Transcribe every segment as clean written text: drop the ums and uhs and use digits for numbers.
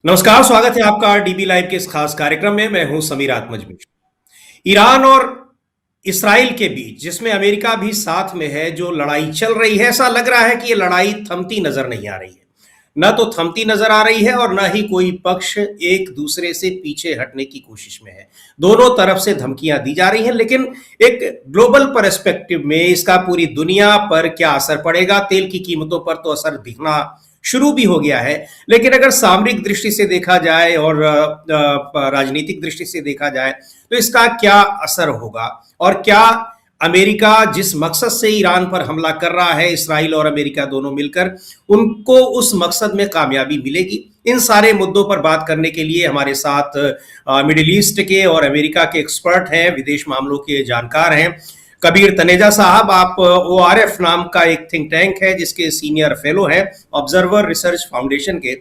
नमस्कार, स्वागत है आपका डीबी लाइव के इस खास कार्यक्रम में। मैं हूं समीर आत्मजमी। ईरान और इसराइल के बीच, जिसमें अमेरिका भी साथ में है, जो लड़ाई चल रही है, ऐसा लग रहा है कि ये लड़ाई थमती नजर नहीं आ रही है। न तो थमती नजर आ रही है और न ही कोई पक्ष एक दूसरे से पीछे हटने की कोशिश में है। दोनों तरफ से धमकियां दी जा रही हैं, लेकिन एक ग्लोबल पर्सपेक्टिव में इसका पूरी दुनिया पर क्या असर पड़ेगा? तेल की कीमतों पर तो असर दिखना शुरू भी हो गया है, लेकिन अगर सामरिक दृष्टि से देखा जाए और राजनीतिक दृष्टि से देखा जाए तो इसका क्या असर होगा, और क्या अमेरिका जिस मकसद से ईरान पर हमला कर रहा है, इसराइल और अमेरिका दोनों मिलकर, उनको उस मकसद में कामयाबी मिलेगी? इन सारे मुद्दों पर बात करने के लिए हमारे साथ मिडिल ईस्ट के और अमेरिका के एक्सपर्ट हैं, विदेश मामलों के जानकार हैं। कबीर तनेजा साहब, आप ORF नाम का एक थिंक टैंक है जिसके सीनियर फेलो हैं, ऑब्जर्वर रिसर्च फाउंडेशन के।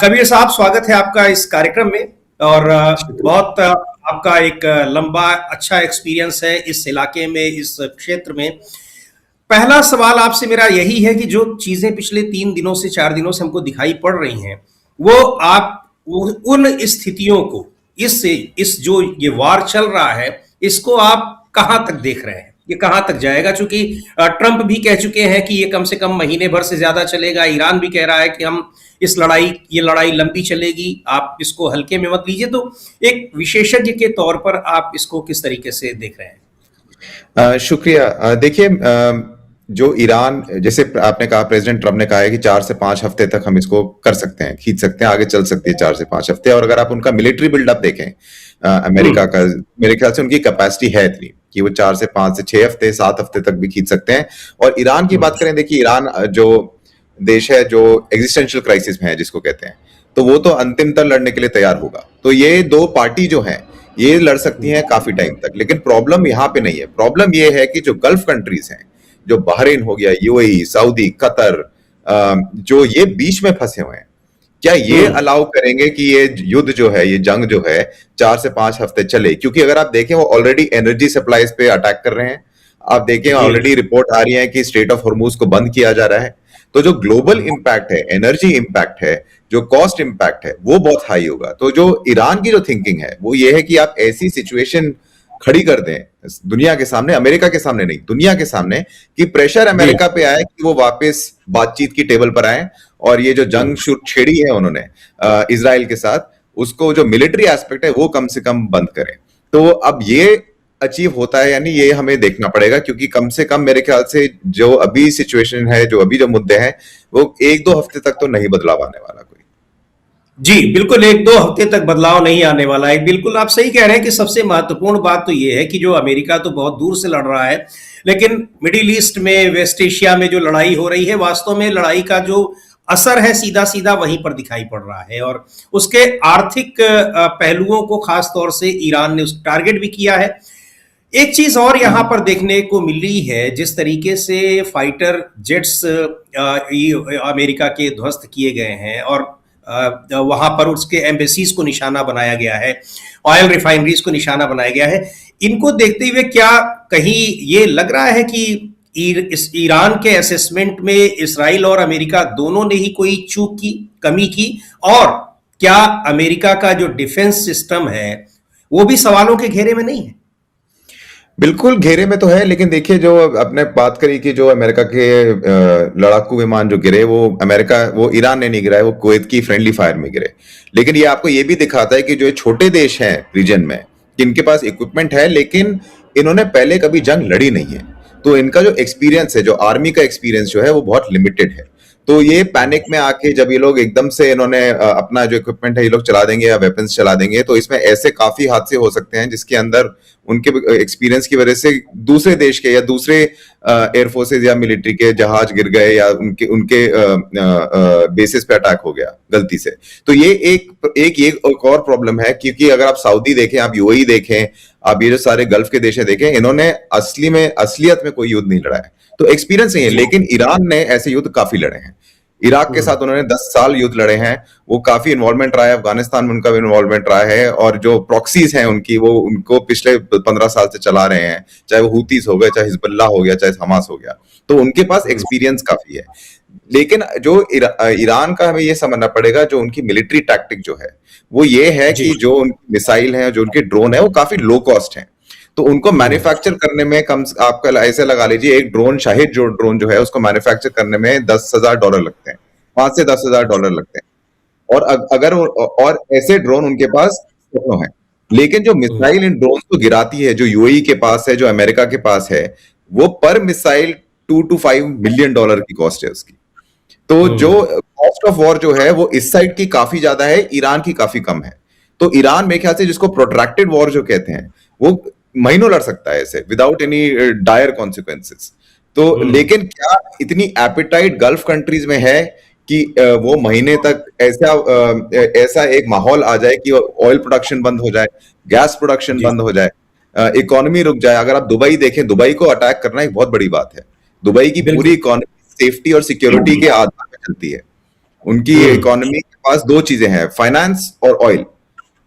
कबीर साहब, स्वागत है आपका इस कार्यक्रम में। और बहुत आपका एक लंबा अच्छा एक्सपीरियंस है इस इलाके में, इस क्षेत्र में। पहला सवाल आपसे मेरा यही है कि जो चीजें पिछले 3 दिनों से 4 दिनों से हमको दिखाई पड़ रही हैं, वो आप उन स्थितियों को, इस जो ये वार चल रहा है, इसको आप कहां तक देख रहे हैं? ये कहां तक जाएगा? चूंकि ट्रंप भी कह चुके हैं कि ये कम से कम महीने भर से ज्यादा चलेगा। ईरान भी कह रहा है कि हम ये लड़ाई लंबी चलेगी, आप इसको हल्के में मत लीजिए। तो एक विशेषज्ञ के तौर पर आप इसको किस तरीके से देख रहे हैं? शुक्रिया। देखिए, जो ईरान, जैसे आपने कहा, प्रेसिडेंट ट्रंप ने कहा है कि 4 से 5 हफ्ते तक हम इसको कर सकते हैं, खींच सकते हैं, आगे चल सकती है 4 से 5 हफ्ते। और अगर आप उनका मिलिट्री बिल्डअप देखें अमेरिका का, मेरे ख्याल से उनकी कैपेसिटी है इतनी कि वो 4 से 5 से 6 हफ्ते, 7 हफ्ते तक भी खींच सकते हैं। और ईरान की बात करें, देखिए, ईरान जो देश है जो एग्जिस्टेंशियल क्राइसिस में है, जिसको कहते हैं, तो वो तो अंतिम तक लड़ने के लिए तैयार होगा। तो ये दो पार्टी जो है ये लड़ सकती हैं काफी टाइम तक। लेकिन प्रॉब्लम यहाँ पे नहीं है। प्रॉब्लम ये है कि जो गल्फ कंट्रीज हैं, जो बहरीन हो गया, UAE, सऊदी, कतर, जो ये बीच में फंसे हुए हैं, क्या ये अलाउ करेंगे कि ये युद्ध जो है, ये जंग जो है, 4 से 5 हफ्ते चले? क्योंकि अगर आप देखें, वो ऑलरेडी एनर्जी सप्लाईज पे अटैक कर रहे हैं। आप देखें, ऑलरेडी रिपोर्ट आ रही है कि स्ट्रेट ऑफ हॉर्मूज को बंद किया जा रहा है। तो जो ग्लोबल इंपैक्ट है, एनर्जी इंपैक्ट है, जो कॉस्ट इंपैक्ट है, वो बहुत हाई होगा। तो जो ईरान की जो थिंकिंग है वो ये है कि आप ऐसी सिचुएशन खड़ी कर दें दुनिया के सामने, अमेरिका के सामने नहीं, दुनिया के सामने, कि प्रेशर अमेरिका पे आए कि वो वापस बातचीत की टेबल पर आए, और ये जो जंग छेड़ी है उन्होंने इजराइल के साथ, उसको जो मिलिट्री एस्पेक्ट है वो कम से कम बंद करें। तो अब ये अचीव होता है यानी, ये हमें देखना पड़ेगा। क्योंकि कम से कम मेरे ख्याल से जो अभी सिचुएशन है, जो अभी जो मुद्दे हैं, वो 1-2 हफ्ते तक तो नहीं बदलाव आने वाला कोई। जी बिल्कुल, 1-2 हफ्ते तक बदलाव नहीं आने वाला है। बिल्कुल आप सही कह रहे हैं कि सबसे महत्वपूर्ण बात तो ये है कि जो अमेरिका तो बहुत दूर से लड़ रहा है, लेकिन मिडिल ईस्ट में, वेस्ट एशिया में जो लड़ाई हो रही है, वास्तव में लड़ाई का जो असर है सीधा सीधा वहीं पर दिखाई पड़ रहा है। और उसके आर्थिक पहलुओं को खास तौर से ईरान ने उस टारगेट भी किया है। एक चीज और यहां पर देखने को मिल रही है, जिस तरीके से फाइटर जेट्स अमेरिका के ध्वस्त किए गए हैं और वहां पर उसके एम्बेसीज को निशाना बनाया गया है, ऑयल रिफाइनरीज को निशाना बनाया गया है, इनको देखते हुए क्या कहीं ये लग रहा है कि इस ईरान के असेसमेंट में इसराइल और अमेरिका दोनों ने ही कोई चूक की, कमी की? और क्या अमेरिका का जो डिफेंस सिस्टम है वो भी सवालों के घेरे में नहीं है? बिल्कुल घेरे में तो है। लेकिन देखिए, जो आपने बात करी कि जो अमेरिका के लड़ाकू विमान जो गिरे, वो ईरान ने नहीं गिराए, वो कुवैत की फ्रेंडली फायर में गिरे। लेकिन ये आपको ये भी दिखाता है कि जो छोटे देश हैं रीजन में, इनके पास इक्विपमेंट है, लेकिन इन्होंने पहले कभी जंग लड़ी नहीं है। तो इनका जो एक्सपीरियंस है, जो आर्मी का एक्सपीरियंस जो है, वो बहुत लिमिटेड है। तो ये पैनिक में आके जब ये लोग एकदम से इन्होंने अपना जो इक्विपमेंट है ये लोग चला देंगे या वेपन्स चला देंगे, तो इसमें ऐसे काफी हादसे हो सकते हैं जिसके अंदर उनके एक्सपीरियंस की वजह से दूसरे देश के या दूसरे एयरफोर्सेज या मिलिट्री के जहाज गिर गए, या उनके बेसिस पे अटैक हो गया गलती से। तो ये एक और प्रॉब्लम है। क्योंकि अगर आप सऊदी देखें, आप UAE देखें, आप ये जो सारे गल्फ के देश देखें, इन्होंने असलियत में कोई युद्ध नहीं लड़ा है। तो एक्सपीरियंस नहीं है। लेकिन ईरान ने ऐसे युद्ध काफी लड़े हैं। इराक के साथ उन्होंने 10 साल युद्ध लड़े हैं, वो काफी इन्वॉल्वमेंट रहा है, अफगानिस्तान में उनका भी इन्वॉल्वमेंट रहा है, और जो प्रॉक्सीज हैं उनकी वो उनको पिछले 15 साल से चला रहे हैं, चाहे वो हुतीस हो गए, चाहे हिजबुल्लाह हो गया, चाहे हमास हो गया, तो उनके पास एक्सपीरियंस काफी है। लेकिन जो ईरान का हमें ये समझना पड़ेगा, जो उनकी मिलिट्री टैक्टिक जो है वो ये है जी। कि जो उनकी मिसाइल है, जो उनके ड्रोन है, वो काफी लो कॉस्ट है। तो उनको मैन्युफैक्चर करने में कम, आपका ऐसे लगा लीजिए एक ड्रोन, शाहिद जो ड्रोन जो है उसको मैन्युफैक्चर करने में $10,000 लगते हैं, 5 से 10,000 डॉलर लगते हैं। और अगर और ऐसे ड्रोन उनके पास सैकड़ों हैं। लेकिन जो मिसाइल इन ड्रोन को गिराती है, जो यूएई के पास है, जो अमेरिका के पास है, वो पर मिसाइल $2 to $5 मिलियन की कॉस्ट है उसकी। तो जो कॉस्ट ऑफ वॉर जो है वो इस साइड की काफी ज्यादा है, ईरान की काफी कम है। तो ईरान मेरे ख्याल से, जिसको प्रोट्रैक्टेड वॉर जो कहते हैं, वो महीनों लड़ सकता है ऐसे विदाउट एनी डायर कॉन्सिक्वेंसेस। तो लेकिन क्या इतनी एपिटाइट गल्फ कंट्रीज में है कि वो महीने तक ऐसा एक माहौल आ जाए कि ऑयल प्रोडक्शन बंद हो जाए, गैस प्रोडक्शन बंद हो जाए, इकोनॉमी रुक जाए? अगर आप दुबई देखें, दुबई को अटैक करना एक बहुत बड़ी बात है। दुबई की पूरी इकोनॉमी सेफ्टी और सिक्योरिटी के आधार पर चलती है। उनकी इकोनॉमी के पास दो चीजें हैं, फाइनेंस और ऑयल।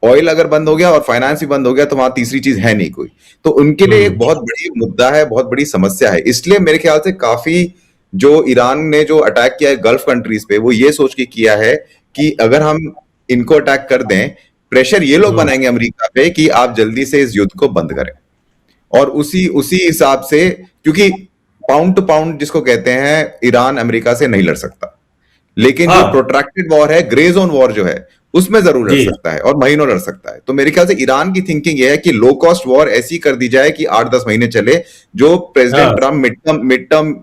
ऑयल अगर बंद हो गया और फाइनेंस भी बंद हो गया तो वहां तीसरी चीज है नहीं कोई। तो उनके लिए एक बहुत बड़ी मुद्दा है, बहुत बड़ी समस्या है। इसलिए मेरे ख्याल से काफी जो ईरान ने जो अटैक किया है गल्फ कंट्रीज पे, वो ये सोच के किया है कि अगर हम इनको अटैक कर दें, प्रेशर ये लोग बनाएंगे अमेरिका पे कि आप जल्दी से इस युद्ध को बंद करें। और उसी हिसाब से, क्योंकि पाउंड टू पाउंड जिसको कहते हैं, ईरान अमेरिका से नहीं लड़ सकता। लेकिन जो प्रोट्रैक्टेड वॉर है, ग्रे जोन वॉर जो है, उसमें जरूर लड़ सकता है और महीनों लड़ सकता है। तो मेरे ख्याल से ईरान की थिंकिंग यह है कि लो कॉस्ट वॉर ऐसी कर दी जाए कि 8-10 महीने चले। जो प्रेसिडेंट ट्रम्प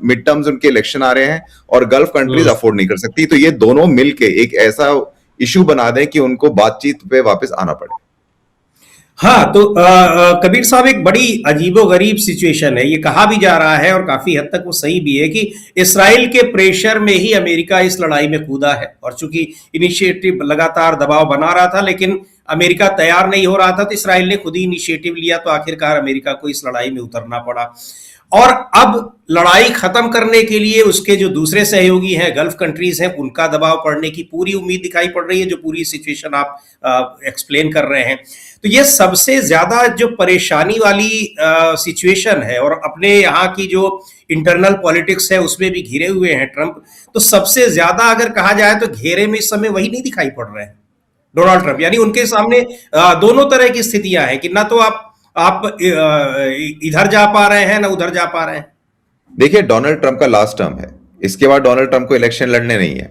मिड टर्म्स उनके इलेक्शन आ रहे हैं और गल्फ कंट्रीज अफोर्ड नहीं कर सकती, तो ये दोनों मिलके एक ऐसा इशू बना दें कि उनको बातचीत पे वापस आना पड़े। हाँ, तो कबीर साहब, एक बड़ी अजीबोगरीब सिचुएशन है। ये कहा भी जा रहा है और काफी हद तक वो सही भी है कि इसराइल के प्रेशर में ही अमेरिका इस लड़ाई में कूदा है। और चूंकि इनिशिएटिव लगातार दबाव बना रहा था, लेकिन अमेरिका तैयार नहीं हो रहा था, तो इसराइल ने खुद ही इनिशिएटिव लिया, तो आखिरकार अमेरिका को इस लड़ाई में उतरना पड़ा। और अब लड़ाई खत्म करने के लिए उसके जो दूसरे सहयोगी हैं, गल्फ कंट्रीज हैं, उनका दबाव पड़ने की पूरी उम्मीद दिखाई पड़ रही है, जो पूरी सिचुएशन आप एक्सप्लेन कर रहे हैं। तो ये सबसे ज्यादा जो परेशानी वाली सिचुएशन है, और अपने यहाँ की जो इंटरनल पॉलिटिक्स है उसमें भी घिरे हुए हैं ट्रंप। तो सबसे ज्यादा अगर कहा जाए तो घेरे में इस समय वही नहीं दिखाई पड़ रहे हैं, डोनाल्ड ट्रंप। यानी उनके सामने दोनों तरह की स्थितियां हैं कि ना तो आप इधर जा पा रहे हैं ना उधर जा पा रहे हैं। देखिए, डोनाल्ड ट्रंप का लास्ट टर्म है, इसके बाद डोनाल्ड ट्रंप को इलेक्शन लड़ने नहीं है।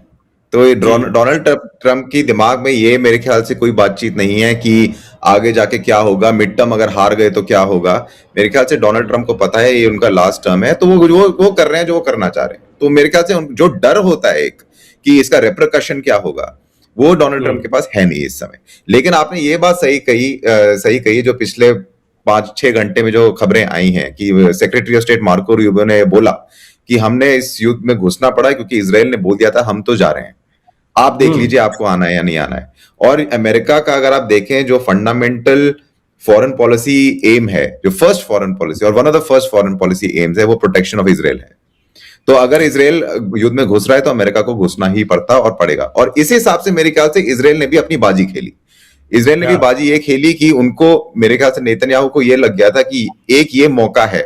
तो डोनाल्ड ट्रंप की दिमाग में ये मेरे ख्याल से कोई बातचीत नहीं है कि आगे जाके क्या होगा, मिड टर्म अगर हार गए तो क्या होगा। मेरे ख्याल से डोनाल्ड ट्रंप को पता है ये उनका लास्ट टर्म है, तो वो कर रहे हैं जो वो करना चाह रहे हैं। तो मेरे ख्याल से जो डर होता है एक कि इसका रेपरकशन क्या होगा, वो डोनाल्ड ट्रंप के पास है नहीं इस समय। लेकिन आपने ये बात सही कही, जो पिछले 5-6 घंटे में जो खबरें आई हैं कि secretary of state Marco Rubio ने बोला कि हमने इस युद्ध में घुसना पड़ा क्योंकि इजराइल ने बोल दिया था हम तो जा रहे हैं, आप देख लीजिए आपको आना है या नहीं आना है। और अमेरिका का अगर आप देखें, जो फंडामेंटल फॉरेन पॉलिसी एम है, जो फर्स्ट फॉरेन पॉलिसी और one of the first foreign policy AIIMS है, वो प्रोटेक्शन ऑफ इजराइल है। तो अगर इजराइल युद्ध में घुस रहा है तो अमेरिका को घुसना ही पड़ता और पड़ेगा। और इस हिसाब से मेरे ख्याल से इजराइल ने भी अपनी बाजी खेली। इजराइल ने भी बाजी ये खेली कि उनको, मेरे ख्याल से नेतन्याहू को ये लग गया था कि एक ये मौका है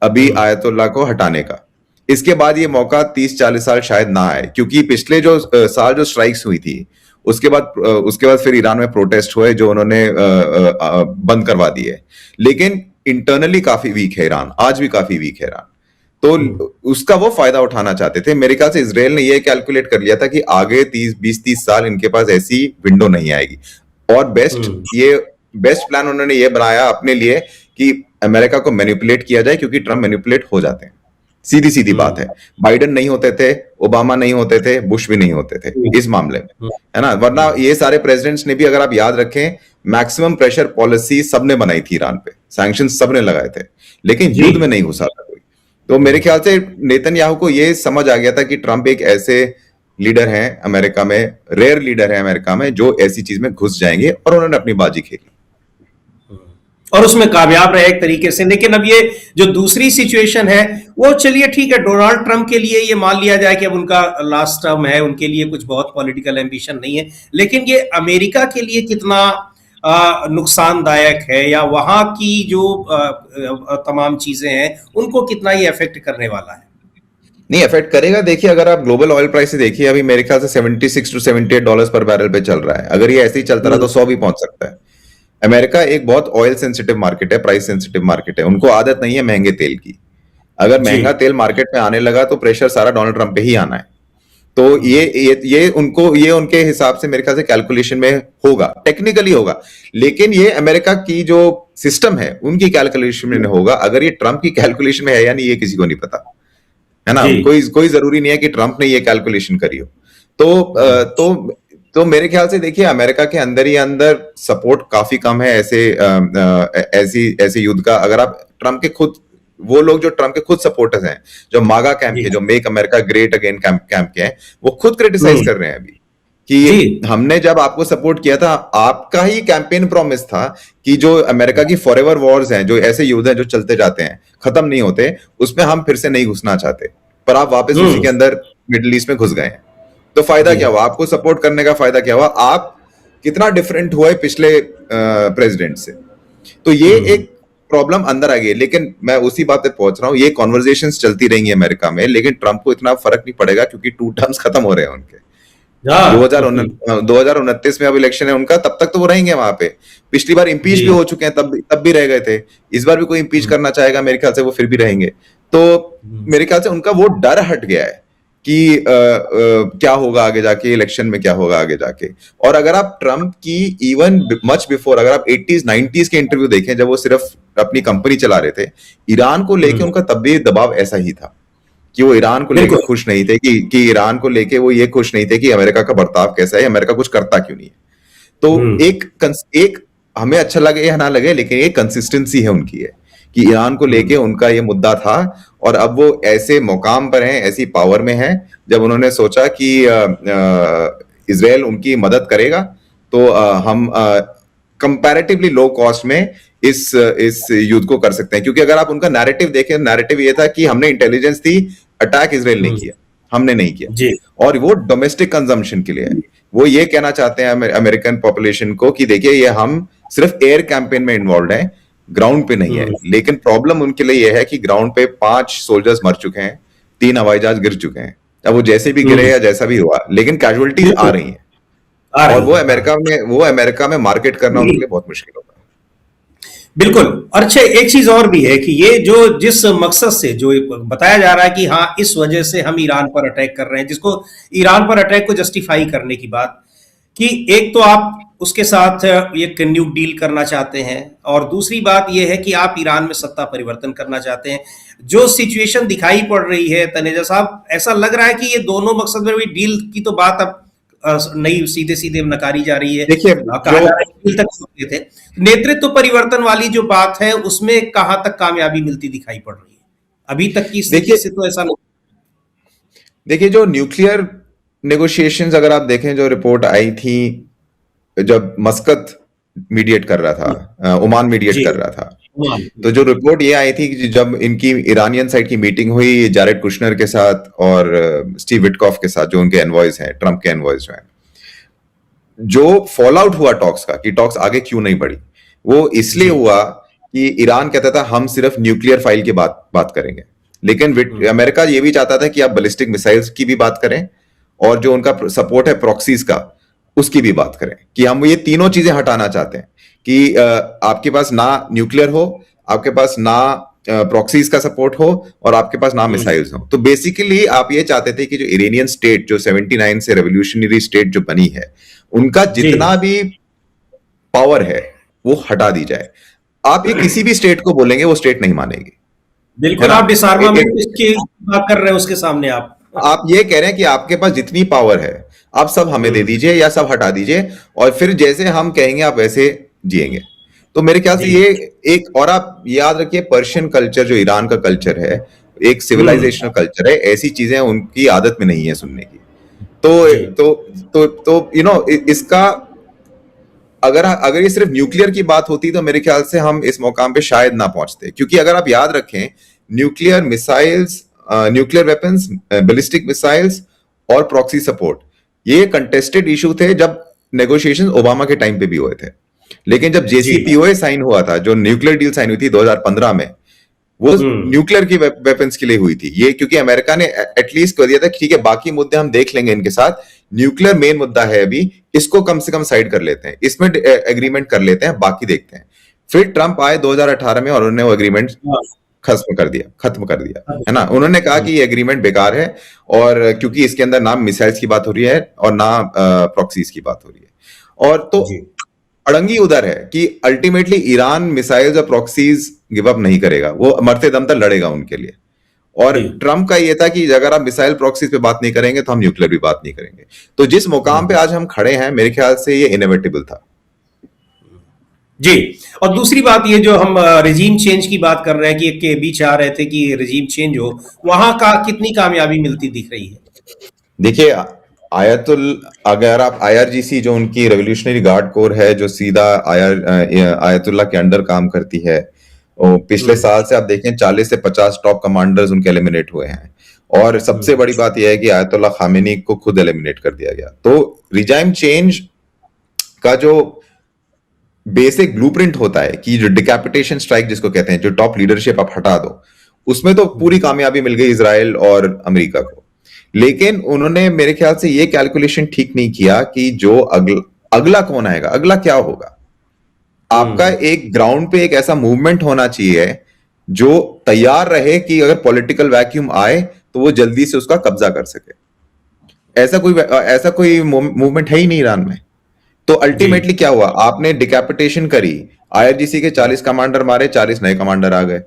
अभी आयतुल्लाह को हटाने का। इसके बाद ये मौका 30-40 साल शायद ना आए, क्योंकि पिछले जो साल जो स्ट्राइक्स हुई थी, उसके बाद फिर ईरान में प्रोटेस्ट हुए जो उन्होंने बंद करवा दिए। लेकिन इंटरनली काफी वीक है ईरान, आज भी काफी वीक है ईरान। तो उसका वो फायदा उठाना चाहते थे। मेरे ख्याल से इजराइल ने ये कैलकुलेट कर लिया था कि आगे 20-30 साल इनके पास ऐसी विंडो नहीं आएगी। और बेस्ट प्लान उन्होंने ये बनाया अपने लिए कि अमेरिका को मैनिपुलेट किया जाए, क्योंकि ट्रम्प मैनिपुलेट हो जाते हैं। सीधी सीधी बात है, बाइडेन नहीं होते थे, ओबामा नहीं होते थे, बुश भी नहीं होते थे इस मामले में, है ना। वरना ये सारे प्रेसिडेंट्स ने भी, अगर आप याद रखें, मैक्सिमम प्रेशर पॉलिसी सबने बनाई थी ईरान पे, सैंक्शन सबने लगाए थे, लेकिन युद्ध में नहीं घुसा था कोई। तो मेरे ख्याल से नेतन्याहू को ये समझ आ गया था कि ट्रंप एक ऐसे लीडर हैं अमेरिका में, रेयर लीडर है अमेरिका में, जो ऐसी चीज में घुस जाएंगे, और उन्होंने अपनी बाजी खेली। और उसमें कामयाब रहे एक तरीके से। लेकिन अब ये जो दूसरी सिचुएशन है, वो चलिए ठीक है, डोनाल्ड ट्रंप के लिए ये मान लिया जाए कि अब उनका लास्ट टर्म है, उनके लिए कुछ बहुत पॉलिटिकल एम्बिशन नहीं है, लेकिन ये अमेरिका के लिए कितना नुकसानदायक है, या वहां की जो तमाम चीजें हैं उनको कितना ये अफेक्ट करने वाला है? नहीं, अफेक्ट करेगा। देखिए, अगर आप ग्लोबल ऑयल प्राइस से देखिए, अभी मेरे ख्याल से $76 to $78 पर बैरल पे चल रहा है। अगर ये ऐसे ही चलता रहा तो 100 भी पहुंच सकता है। अमेरिका एक बहुत ऑयल सेंसिटिव मार्केट है, प्राइस सेंसिटिव मार्केट है। उनको आदत नहीं है महंगे तेल की। अगर जी। महंगा तेल मार्केट में आने लगा तो प्रेशर सारा डोनाल्ड ट्रंप पे ही आना है। तो ये उनके हिसाब से मेरे ख्याल से कैलकुलेशन में होगा, टेक्निकली होगा। लेकिन ये अमेरिका की जो सिस्टम है उनकी कैलकुलेशन में होगा। अगर ये ट्रंप की कैलकुलेशन में है या नहीं, ये किसी को नहीं पता, है ना। जी। कोई कोई जरूरी नहीं है कि ट्रंप ने ये कैलकुलेशन करी हो। तो मेरे ख्याल से देखिए, अमेरिका के अंदर ही अंदर सपोर्ट काफी कम है ऐसे युद्ध का। अगर आप ट्रंप के खुद, वो लोग जो ट्रंप के खुद सपोर्टर्स हैं, जो मागा कैंप के, जो make America great again camp के हैं, वो खुद क्रिटिसाइज कर रहे हैं अभी कि हमने जब आपको सपोर्ट किया था, आपका ही कैंपेन प्रॉमिस था कि जो अमेरिका की फॉरएवर वॉर्स हैं, जो ऐसे युद्ध हैं जो चलते जाते हैं, खत्म नहीं होते, उसमें हम फिर से नहीं घुसना चाहते, पर आप वापस उसी के अंदर मिडिल ईस्ट में घुस गए हैं। तो फायदा क्या हुआ? आपको सपोर्ट करने का फायदा क्या हुआ? आप कितना डिफरेंट हुआ है पिछले प्रेसिडेंट से? तो ये एक प्रॉब्लम अंदर आ गई। लेकिन मैं उसी बात पे पहुंच रहा हूं, ये कॉन्वर्जेशंस चलती रहेंगी अमेरिका में, लेकिन ट्रंप को इतना फर्क नहीं पड़ेगा क्योंकि 2 टर्म्स खत्म हो रहे हैं उनके। 2029 में अब इलेक्शन है उनका, तब तक तो वो रहेंगे वहां पे। पिछली बार इंपीच भी हो चुके हैं, तब भी रह गए थे। इस बार भी कोई इंपीच करना चाहेगा मेरे ख्याल से, वो फिर भी रहेंगे। तो मेरे ख्याल से उनका वो डर हट गया है कि क्या होगा आगे जाके, इलेक्शन में क्या होगा आगे जाके। और अगर आप ट्रंप की इवन मच बिफोर, अगर आप 80s 90s के इंटरव्यू देखें, जब वो सिर्फ अपनी कंपनी चला रहे थे, ईरान को लेके उनका तब भी दबाव ऐसा ही था कि वो ईरान को लेके खुश नहीं थे, कि ईरान को लेके वो ये खुश नहीं थे कि अमेरिका का बर्ताव कैसा है, अमेरिका कुछ करता क्यों नहीं है। तो एक हमें अच्छा लगे या ना लगे, लेकिन एक कंसिस्टेंसी है उनकी है कि ईरान को लेके उनका ये मुद्दा था। और अब वो ऐसे मुकाम पर हैं, ऐसी पावर में हैं, जब उन्होंने सोचा कि इजराइल उनकी मदद करेगा, तो हम कंपैरेटिवली लो कॉस्ट में इस युद्ध को कर सकते हैं। क्योंकि अगर आप उनका नैरेटिव देखें, नैरेटिव ये था कि हमने इंटेलिजेंस दी, अटैक इजराइल ने किया, हमने नहीं किया। और वो डोमेस्टिक कंजम्पशन के लिए है। वो ये कहना चाहते हैं अमेरिकन पॉपुलेशन को कि देखिए, ये हम सिर्फ एयर कैंपेन में इन्वॉल्व हैं, ग्राउंड पे नहीं है। लेकिन प्रॉब्लम उनके लिए यह है कि ग्राउंड पे 5 सोल्जर्स मर चुके हैं, 3 हवाई जहाज गिर चुके हैं। अब वो जैसे भी गिरे या जैसा भी हुआ, लेकिन कैजुअलिटीज आ रही हैं, और वो अमेरिका में मार्केट करना उनके लिए बहुत मुश्किल होगा। बिल्कुल। और अच्छा, एक चीज और भी है कि ये जो जिस मकसद से जो बताया जा रहा है कि हाँ, इस वजह से हम ईरान पर अटैक कर रहे हैं, जिसको ईरान पर अटैक को जस्टिफाई करने की बात, कि एक तो आप उसके साथ ये न्यूक डील करना चाहते हैं, और दूसरी बात यह है कि आप ईरान में सत्ता परिवर्तन करना चाहते हैं। जो सिचुएशन दिखाई पड़ रही है तनेजा साहब, ऐसा लग रहा है कि ये दोनों मकसद में भी डील की तो बात अब नहीं, सीधे सीधे नकारी जा रही है। देखिए, कहा जा रहा है डील तक पहुंचे थे। नेतृत्व परिवर्तन वाली जो बात है, उसमें कहां तक कामयाबी मिलती दिखाई पड़ रही है? अभी तक की स्थिति से तो ऐसा नहीं। देखिए, जो न्यूक्लियर नेगोशिएशंस अगर आप देखें, जो रिपोर्ट आई थी जब मस्कत मीडिएट कर रहा था, ओमान मीडिएट कर रहा था, तो जो रिपोर्ट ये आई थी कि जब इनकी ईरानियन साइड की मीटिंग हुई जारेड कुशनर के साथ और स्टीव विटकॉफ के साथ, जो उनके एनवॉयज हैं, ट्रंप के एनवॉयज जो हैं, जो फॉल आउट हुआ टॉक्स का, कि टॉक्स आगे क्यों नहीं बढ़ी, वो इसलिए हुआ कि ईरान कहता था हम सिर्फ न्यूक्लियर फाइल की बात करेंगे। लेकिन अमेरिका ये भी चाहता था कि आप बैलिस्टिक मिसाइल्स की भी बात करें, और जो उनका सपोर्ट है प्रॉक्सीज का, उसकी भी बात करें, कि हम ये तीनों चीजें हटाना चाहते हैं कि आपके पास ना न्यूक्लियर हो, आपके पास ना प्रॉक्सीज का सपोर्ट हो, और आपके पास ना मिसाइल्स हो। तो बेसिकली आप ये चाहते थे कि जो इरानियन स्टेट, जो 79 से रेवोल्यूशनरी स्टेट जो बनी है, उनका जितना भी पावर है वो हटा दी जाए। आप ये किसी भी स्टेट को बोलेंगे, वो स्टेट नहीं मानेगी। बिल्कुल, आप डिसआर्मामेंट की बात कर रहे हैं, उसके सामने आप ये कह रहे हैं कि आपके पास जितनी पावर है आप सब हमें दे दीजिए या सब हटा दीजिए, और फिर जैसे हम कहेंगे आप वैसे जिएंगे। तो मेरे ख्याल से ये एक, और आप याद रखिए, पर्शियन कल्चर जो ईरान का कल्चर है, एक सिविलाइजेशनल कल्चर है, ऐसी चीजें उनकी आदत में नहीं है सुनने की। तो इसका अगर अगर ये सिर्फ न्यूक्लियर की बात होती तो मेरे ख्याल से हम इस मुकाम पे शायद ना पहुंचते, क्योंकि अगर आप याद रखें, nuclear missiles, nuclear weapons, ballistic missiles और प्रॉक्सी सपोर्ट, ये कंटेस्टेड इशू थे जब नेगोशिएशंस ओबामा के टाइम पे भी हुए थे। लेकिन जब जी। जेसीपीओए साइन हुआ था, जो न्यूक्लियर डील साइन हुई थी 2015 में, वो न्यूक्लियर की वेपन्स के लिए हुई थी। ये क्योंकि अमेरिका ने एटलीस्ट कर दिया था, ठीक है बाकी मुद्दे हम देख लेंगे इनके साथ, न्यूक्लियर मेन मुद्दा है अभी, इसको कम से कम साइड कर लेते हैं, इसमें एग्रीमेंट कर लेते हैं, बाकी देखते हैं। फिर ट्रंप आए 2018 में और उन्होंने वो एग्रीमेंट खत्म कर दिया है ना। उन्होंने कहा कि ये एग्रीमेंट बेकार है, और क्योंकि इसके अंदर ना मिसाइल्स की बात हो रही है और ना प्रॉक्सीज की बात हो रही है। और तो अड़ंगी उधर है कि अल्टीमेटली ईरान मिसाइल्स और प्रॉक्सीज गिव अप नहीं करेगा, वो मरते दम तक लड़ेगा उनके लिए। और ट्रंप का ये था कि अगर आप मिसाइल प्रॉक्सीज पे बात नहीं करेंगे तो हम न्यूक्लियर भी बात नहीं करेंगे। तो जिस मुकाम पे आज हम खड़े हैं, मेरे ख्याल से ये इनएविटेबल था। जी। और दूसरी बात ये जो हम रिजीम चेंज की बात कर रहे हैं कि एक के बीच आ रहे थे कि रिजीम चेंज हो, वहां का कितनी कामयाबी मिलती दिख रही है? देखिए, अगर आप आईआरजीसी, जो उनकी रेवोल्यूशनरी गार्ड कोर है, जो सीधा आयतुल्ला के अंडर काम करती है, पिछले साल से आप देखें 40 से 50 टॉप कमांडर्स उनके एलिमिनेट हुए हैं। और सबसे बड़ी बात यह है कि आयतुल्ला खामेनी को खुद एलिमिनेट कर दिया गया। तो रिजाइम चेंज का जो बेसिक ब्लूप्रिंट होता है कि जो डिकैपिटेशन स्ट्राइक जिसको कहते हैं, जो टॉप लीडरशिप आप हटा दो, उसमें तो पूरी कामयाबी मिल गई इजराइल और अमेरिका को। लेकिन उन्होंने मेरे ख्याल से ये कैलकुलेशन ठीक नहीं किया कि जो अगला कौन आएगा, अगला क्या होगा। आपका एक ग्राउंड पे एक ऐसा मूवमेंट होना चाहिए जो तैयार रहे कि अगर पॉलिटिकल वैक्यूम आए तो वो जल्दी से उसका कब्जा कर सके। ऐसा कोई मूवमेंट है ही नहीं ईरान में। तो अल्टीमेटली क्या हुआ, आपने डिकैपिटेशन करी, आईआरजीसी के 40 कमांडर मारे, 40 नए कमांडर आ गए।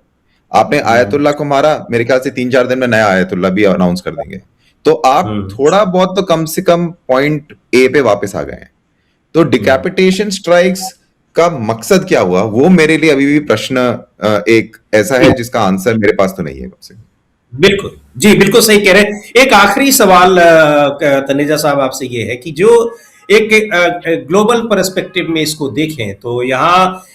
आपने आयतुल्ला को मारा, मेरे ख्याल से 3-4 दिन में नया आयतुल्ला भी अनाउंस कर देंगे। तो आप थोड़ा बहुत तो कम से कम पॉइंट ए पे वापस आ गए हैं। तो डिकैपिटेशन स्ट्राइक्स का मकसद क्या हुआ, वो मेरे लिए अभी भी प्रश्न एक ऐसा है जिसका आंसर मेरे पास तो नहीं है। बिल्कुल जी, बिल्कुल सही कह रहे हैं। एक आखिरी सवाल तनेजा साहब आपसे ये है कि जो एक ग्लोबल पर्सपेक्टिव में इसको देखें तो यहाँ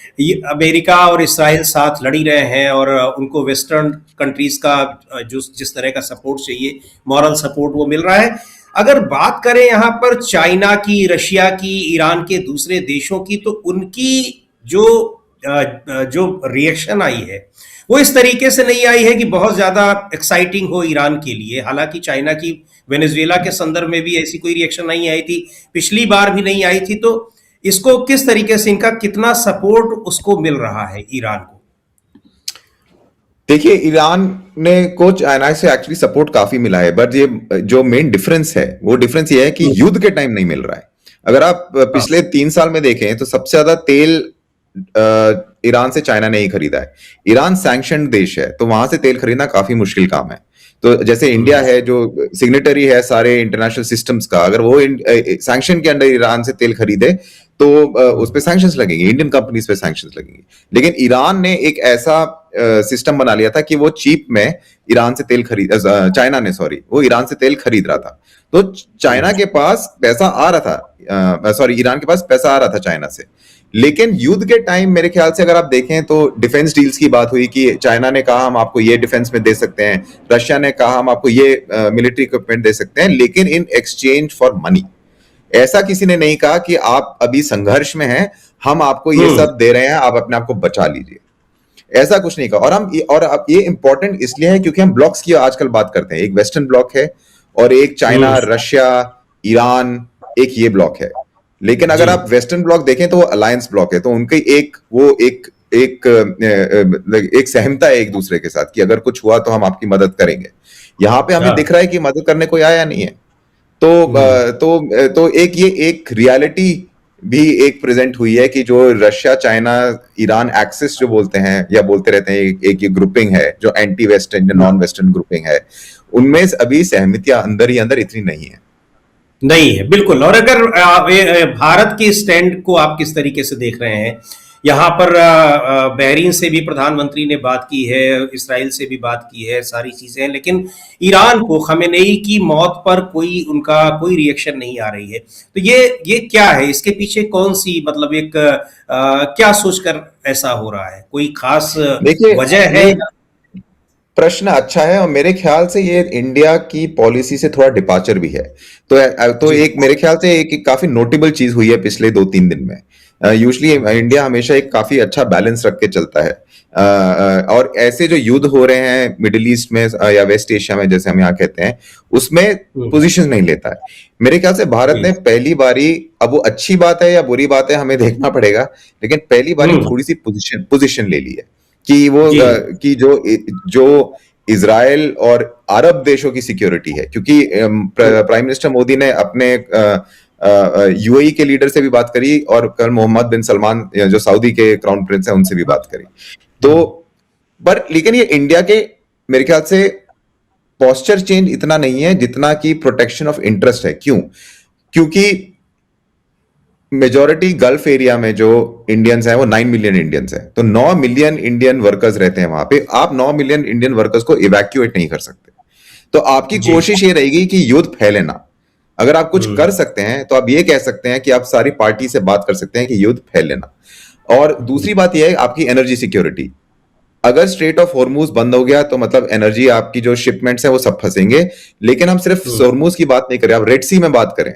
अमेरिका और इस्राइल साथ लड़ी रहे हैं और उनको वेस्टर्न कंट्रीज का जो जिस तरह का सपोर्ट चाहिए, मॉरल सपोर्ट, वो मिल रहा है। अगर बात करें यहाँ पर चाइना की, रशिया की, ईरान के दूसरे देशों की, तो उनकी जो रिएक्शन आई है वो इस तरीके से नहीं आई है कि बहुत ज्यादा एक्साइटिंग हो ईरान के लिए। हालांकि चाइना की वेनेजुएला के संदर्भ में भी ऐसी कोई रिएक्शन नहीं आई थी, पिछली बार भी नहीं आई थी। तो इसको किस तरीके से, इनका कितना सपोर्ट उसको मिल रहा है ईरान को? देखिए, ईरान ने को चाइना से एक्चुअली सपोर्ट काफी मिला है, बट ये जो मेन डिफरेंस है वो डिफरेंस ये है कि युद्ध के टाइम नहीं मिल रहा है। अगर आप पिछले 3 साल में देखें तो सबसे ज्यादा तेल ईरान से चाइना ने ही खरीदा है। ईरान सैंक्शन देश है, तो वहां से तेल खरीदना काफी मुश्किल काम है। तो जैसे इंडिया है जो सिग्नेटरी है सारे इंटरनेशनल सिस्टम्स का, अगर वो सैंक्शन के अंडर ईरान से तेल खरीदे तो उस पे सैंक्शंस लगेंगे, इंडियन कंपनीज पे सैंक्शंस लगेंगे। लेकिन ईरान ने एक ऐसा सिस्टम बना लिया था कि वो चीप में ईरान से तेल वो ईरान से तेल खरीद रहा था। तो चाइना के पास पैसा आ रहा था, ईरान के पास पैसा आ रहा था चाइना से। लेकिन युद्ध के टाइम मेरे ख्याल से अगर आप देखें तो डिफेंस डील्स की बात हुई कि चाइना ने कहा हम आपको ये डिफेंस में दे सकते हैं, रशिया ने कहा हम आपको ये मिलिट्री इक्विपमेंट दे सकते हैं, लेकिन इन एक्सचेंज फॉर मनी। ऐसा किसी ने नहीं कहा कि आप अभी संघर्ष में हैं, हम आपको ये सब दे रहे हैं, आप अपने आप को बचा लीजिए। ऐसा कुछ नहीं कहा। और अब ये इंपॉर्टेंट इसलिए है क्योंकि हम ब्लॉक्स की आजकल बात करते हैं। एक वेस्टर्न ब्लॉक है और एक चाइना, रशिया, ईरान, एक ये ब्लॉक है। लेकिन अगर आप वेस्टर्न ब्लॉक देखें तो वो अलायंस ब्लॉक है। तो उनकी एक सहमता है एक दूसरे के साथ कि अगर कुछ हुआ तो हम आपकी मदद करेंगे। यहाँ पे हमें दिख रहा है कि मदद करने कोई आया नहीं है। तो एक रियलिटी भी एक प्रेजेंट हुई है कि जो रशिया, चाइना, ईरान एक्सिस जो बोलते हैं या बोलते रहते हैं, एक ये ग्रुपिंग है जो एंटी वेस्टर्न या नॉन वेस्टर्न ग्रुपिंग है, उनमें अभी सहमतियां अंदर ही अंदर इतनी नहीं है। बिल्कुल। और अगर भारत के स्टैंड को आप किस तरीके से देख रहे हैं यहाँ पर बहरीन से भी प्रधानमंत्री ने बात की है, इसराइल से भी बात की है, सारी चीजें हैं, लेकिन ईरान को खमेनेई की मौत पर कोई उनका कोई रिएक्शन नहीं आ रही है। तो ये क्या है, इसके पीछे कौन सी मतलब एक क्या सोचकर ऐसा हो रहा है, कोई खास देखिए, वजह है? ये प्रश्न अच्छा है और मेरे ख्याल से ये इंडिया की पॉलिसी से थोड़ा डिपार्चर भी है। तो जी। एक मेरे ख्याल से एक काफी नोटेबल चीज हुई है पिछले 2-3 दिन में। यूजुअली इंडिया हमेशा एक काफी अच्छा बैलेंस रख के चलता है। और ऐसे जो युद्ध हो रहे हैं मिडिल ईस्ट में या वेस्ट एशिया में, जैसे हम यहाँ कहते हैं, उसमें पोजीशन नहीं लेता है। मेरे ख्याल से भारत ने पहली बारी, अब वो अच्छी बात है या बुरी बात है हमें देखना पड़ेगा, लेकिन पहली बारी थोड़ी सी पोजीशन ले ली है कि वो कि जो इजराइल और अरब देशों की सिक्योरिटी है, क्योंकि प्राइम मिनिस्टर मोदी ने अपने यूएई के लीडर से भी बात करी और कल मोहम्मद बिन सलमान जो सऊदी के क्राउन प्रिंस हैं उनसे भी बात करी। तो पर लेकिन ये इंडिया के मेरे ख्याल से पोस्चर चेंज इतना नहीं है जितना कि प्रोटेक्शन ऑफ इंटरेस्ट है। क्यों? क्योंकि मेजॉरिटी गल्फ एरिया में जो इंडियंस हैं वो 9 मिलियन इंडियंस हैं, तो 9 मिलियन इंडियन वर्कर्स रहते हैं वहां पे। आप 9 मिलियन इंडियन वर्कर्स को इवैक्यूएट नहीं कर सकते, तो आपकी कोशिश ये रहेगी कि युद्ध फैले ना। अगर आप कुछ कर सकते हैं तो आप ये कह सकते हैं कि आप सारी पार्टी से बात कर सकते हैं कि युद्ध फैले ना। और दूसरी बात यह है आपकी एनर्जी सिक्योरिटी। अगर स्ट्रेट ऑफ हॉर्मूज बंद हो गया तो मतलब एनर्जी, आपकी जो शिपमेंट्स हैं वो सब फंसेंगे। लेकिन हम सिर्फ हॉर्मूज की बात नहीं करें, आप रेड सी में बात करें।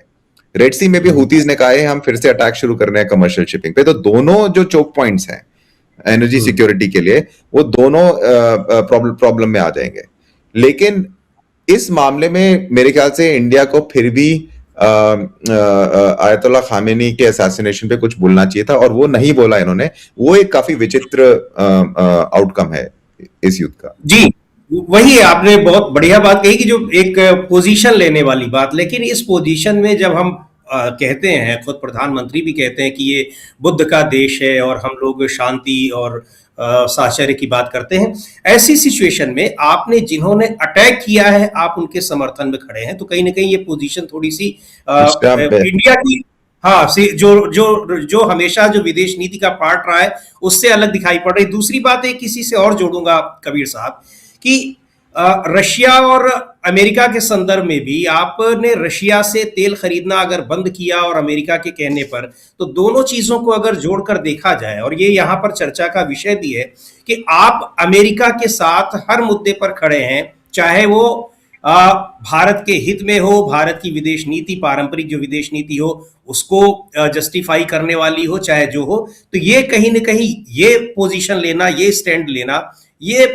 रेड सी में भी हूतीज ने कहा है हम फिर से अटैक शुरू कर रहे हैं कमर्शियल शिपिंग पे। तो दोनों जो चोक पॉइंट्स हैं एनर्जी सिक्योरिटी के लिए, वो दोनों प्रॉब्लम में आ जाएंगे। लेकिन इस मामले में मेरे ख्याल से इंडिया को फिर भी आयतुल्लाह खामेनी के असैसिनेशन पे कुछ बोलना चाहिए था, और वो नहीं बोला इन्होंने। वो एक काफी विचित्र आउटकम है इस युद्ध का। जी, वही आपने बहुत बढ़िया बात कही कि जो एक पोजीशन लेने वाली बात, लेकिन इस पोजीशन में जब हम कहते हैं, खुद प्रधानमंत्री भी कहते हैं कि ये बुद्ध का देश है और हम लोग शांति और साहचर्य की बात करते हैं, ऐसी सिचुएशन में आपने जिन्होंने अटैक किया है आप उनके समर्थन में खड़े हैं, तो कहीं ना कहीं ये पोजीशन थोड़ी सी इंडिया की, हाँ, जो जो जो हमेशा जो विदेश नीति का पार्ट रहा है उससे अलग दिखाई पड़ रही। दूसरी बात है, किसी से और जोड़ूंगा कबीर साहब, कि रशिया और अमेरिका के संदर्भ में भी आपने रशिया से तेल खरीदना अगर बंद किया और अमेरिका के कहने पर, तो दोनों चीजों को अगर जोड़कर देखा जाए, और ये यहां पर चर्चा का विषय भी है कि आप अमेरिका के साथ हर मुद्दे पर खड़े हैं, चाहे वो भारत के हित में हो, भारत की विदेश नीति, पारंपरिक जो विदेश नीति हो उसको जस्टिफाई करने वाली हो, चाहे जो हो, तो ये कहीं ना कहीं ये पोजीशन लेना, ये स्टैंड लेना, ये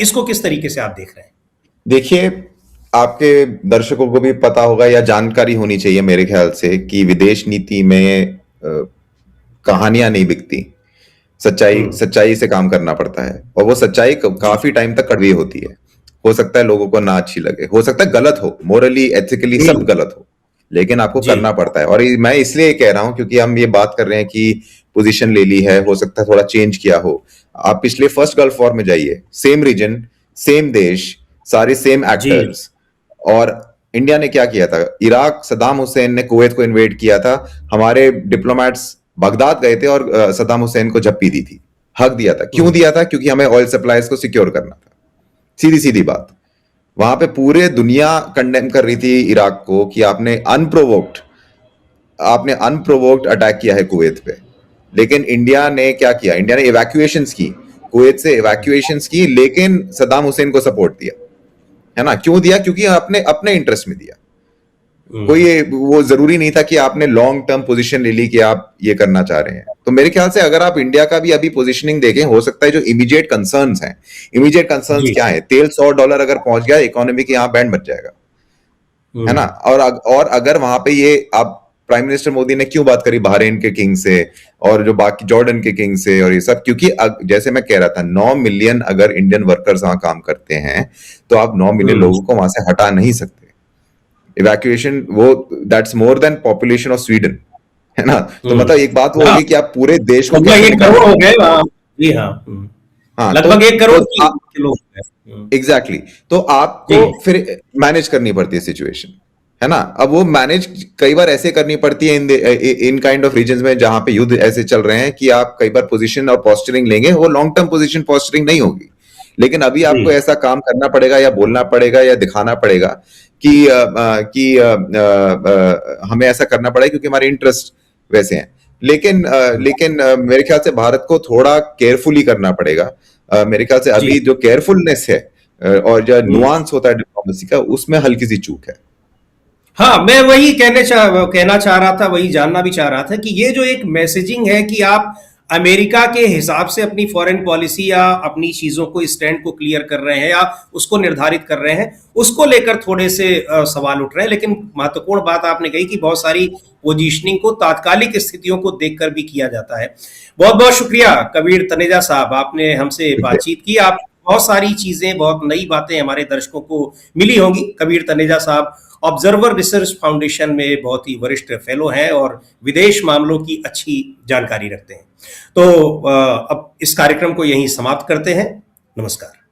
इसको किस तरीके से आप देख रहे हैं? देखिए, आपके दर्शकों को भी पता होगा या जानकारी होनी चाहिए मेरे ख्याल से कि विदेश नीति में कहानियां नहीं बिकती, सच्चाई से काम करना पड़ता है, और वो सच्चाई काफी टाइम तक कड़वी होती है। हो सकता है लोगों को ना अच्छी लगे, हो सकता है गलत हो, मोरली एथिकली सब गलत हो, लेकिन आपको करना पड़ता है। और मैं इसलिए कह रहा हूं क्योंकि हम ये बात कर रहे हैं कि पोजीशन ले ली है, हो सकता है थोड़ा चेंज किया हो। आप पिछले फर्स्ट गल्फ वॉर में जाइए, सेम रीजन, सेम देश, सारे सेम एक्टर्स, और इंडिया ने क्या किया था? इराक, सद्दाम हुसैन ने कुवैत को इन्वेड किया था, हमारे डिप्लोमेट्स बगदाद गए थे और सद्दाम हुसैन को झप्पी दी थी, हक दिया था। क्यों दिया था? क्योंकि हमें ऑयल सप्लाईज को सिक्योर करना था। सीधी सीधी बात। वहां पे पूरे दुनिया कंडेम कर रही थी इराक को कि आपने अनप्रोवोक्ड अटैक किया है कुवैत पे। लेकिन इंडिया ने क्या किया? इंडिया ने इवैक्यूएशंस की, कुवैत से इवैक्यूएशंस की, लेकिन सद्दाम हुसैन को सपोर्ट दिया, है ना? क्यों दिया? क्योंकि आपने अपने इंटरेस्ट में दिया। कोई वो जरूरी नहीं था कि आपने लॉन्ग टर्म पोजीशन ले ली कि आप ये करना चाह रहे हैं। तो मेरे ख्याल से अगर आप इंडिया का भी अभी पोजीशनिंग देखें, हो सकता है जो इमीडिएट कंसर्न्स हैं, इमीडिएट कंसर्न्स क्या है? तेल $100 अगर पहुंच गया, इकोनॉमी के यहाँ बैंड बच जाएगा, है ना? और अगर वहां पे ये, आप प्राइम मिनिस्टर मोदी ने क्यों बात करी बहरीन के किंग से और जो बाकी जॉर्डन के किंग से और ये सब? क्योंकि जैसे मैं कह रहा था, 9 मिलियन अगर इंडियन वर्कर्स वहां काम करते हैं तो आप 9 मिलियन लोगों को वहां से हटा नहीं सकते। इवैक्यूएशन, वो that's more than population of Sweden, है ना? तो मतलब एक बात वो होगी कि आप पूरे देश को, लगभग 1 करोड़ हो गए। जी हाँ, हाँ, लगभग 1 करोड़ के लोग। एग्जैक्टली। तो आपको फिर मैनेज करनी पड़ती है सिचुएशन, है ना। अब वो मैनेज कई बार ऐसे करनी पड़ती है इन काइंड ऑफ रीजन्स में जहां पे युद्ध ऐसे चल रहे हैं कि आप कई बार पोजीशन और पोस्चरिंग लेंगे, वो लॉन्ग टर्म पोजीशन पोस्चरिंग नहीं होगी, लेकिन अभी जी आपको ऐसा काम करना पड़ेगा या बोलना पड़ेगा या दिखाना पड़ेगा कि हमें ऐसा करना पड़ेगा क्योंकि हमारे इंटरेस्ट वैसे हैं। लेकिन मेरे ख्याल से भारत को थोड़ा केयरफुली करना पड़ेगा। मेरे ख्याल से जी अभी जो केयरफुलनेस है और जो नुआंस होता है डिप्लोमेसी का, उसमें हल्की सी चूक है। हाँ, मैं वही कहना चाह रहा था, वही जानना भी चाह रहा था कि ये जो एक मैसेजिंग है कि आप अमेरिका के हिसाब से अपनी फॉरेन पॉलिसी या अपनी चीजों को, स्टैंड को क्लियर कर रहे हैं या उसको निर्धारित कर रहे हैं, उसको लेकर थोड़े से सवाल उठ रहे हैं। लेकिन महत्वपूर्ण बात आपने कही कि बहुत सारी पोजीशनिंग को तात्कालिक स्थितियों को देखकर भी किया जाता है। बहुत बहुत शुक्रिया कबीर तनेजा साहब, आपने हमसे बातचीत की। आप बहुत सारी चीजें, बहुत नई बातें हमारे दर्शकों को मिली होंगी। कबीर तनेजा साहब ऑब्जर्वर रिसर्च फाउंडेशन में बहुत ही वरिष्ठ फेलो हैं और विदेश मामलों की अच्छी जानकारी रखते हैं। तो अब इस कार्यक्रम को यहीं समाप्त करते हैं। नमस्कार।